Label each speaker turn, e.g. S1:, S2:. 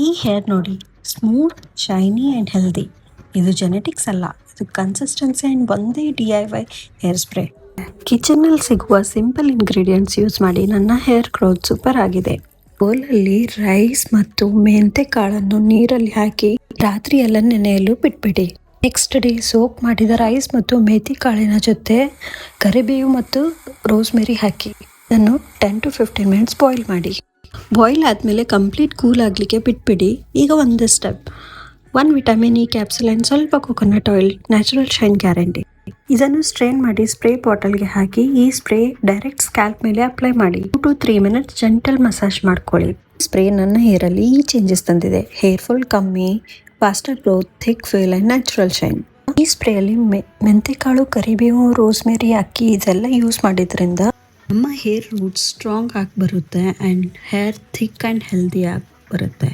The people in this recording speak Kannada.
S1: ಈ ಹೇರ್ ನೋಡಿ, ಸ್ಮೂತ್, ಶೈನಿ ಆ್ಯಂಡ್ ಹೆಲ್ದಿ. ಇದು ಜೆನೆಟಿಕ್ಸ್ ಅಲ್ಲ, ಇದು ಕನ್ಸಿಸ್ಟೆನ್ಸಿ ಆ್ಯಂಡ್ ಒಂದೇ DIY ಹೇರ್ ಸ್ಪ್ರೇ. ಕಿಚನ್ನಲ್ಲಿ ಸಿಗುವ ಸಿಂಪಲ್ ಇಂಗ್ರೀಡಿಯೆಂಟ್ಸ್ ಯೂಸ್ ಮಾಡಿ ನನ್ನ ಹೇರ್ ಗ್ರೋತ್ ಸೂಪರ್ ಆಗಿದೆ. ಬೌಲಲ್ಲಿ ರೈಸ್ ಮತ್ತು ಮೆಂತೆ ಕಾಳನ್ನು ನೀರಲ್ಲಿ ಹಾಕಿ ರಾತ್ರಿ ಎಲ್ಲ ನೆನೆಯಲು ಬಿಟ್ಬಿಡಿ. ನೆಕ್ಸ್ಟ್ ಡೇ ಸೋಪ್ ಮಾಡಿದ ರೈಸ್ ಮತ್ತು ಮೆಥಿ ಕಾಳಿನ ಜೊತೆ ಕರಿಬೇವು ಮತ್ತು ರೋಸ್ಮೆರಿ ಹಾಕಿ ಇದನ್ನು 10 to 15 ಮಿನಿಟ್ಸ್ ಬಾಯ್ಲ್ ಮಾಡಿ. ಬಾಯ್ಲ್ ಆದಮೇಲೆ ಕಂಪ್ಲೀಟ್ ಕೂಲ್ ಆಗಲಿಕ್ಕೆ ಬಿಟ್ಬಿಡಿ. ಈಗ ಒಂದು step, 1 vitamin E capsule and ಸ್ವಲ್ಪ coconut oil, natural shine guarantee. ಇದನ್ನು ಸ್ಟ್ರೈನ್ ಮಾಡಿ ಸ್ಪ್ರೇ ಬಾಟಲ್ಗೆ ಹಾಕಿ ಈ ಸ್ಪ್ರೇ ಡೈರೆಕ್ಟ್ ಸ್ಕ್ಯಾಲ್ಪ್ ಮೇಲೆ ಅಪ್ಲೈ ಮಾಡಿ. 2 to 3 ಮಿನಿಟ್ಸ್ ಜೆಂಟಲ್ ಮಸಾಜ್ ಮಾಡ್ಕೊಳ್ಳಿ. ಸ್ಪ್ರೇ ನನ್ನ ಹೇರಲ್ಲಿ ಈ ಚೇಂಜಸ್ ತಂದಿದೆ: ಹೇರ್ ಫಾಲ್ ಕಮ್ಮಿ, faster growth, thick fail and natural shine. ಈ ಸ್ಪ್ರೇಯಲ್ಲಿ ಮೆಂತೆಕಾಳು, ಕರಿಬೇವು, ರೋಸ್ಮೆರಿ, ಅಕ್ಕಿ ಇದೆಲ್ಲ ಯೂಸ್ ಮಾಡಿದ್ರಿಂದ ನಮ್ಮ ಹೇರ್ ರೂಟ್ಸ್ ಸ್ಟ್ರಾಂಗ್ ಆಗಿ ಬರುತ್ತೆ and hair thick and healthy ಆಗಿ ಬರುತ್ತೆ.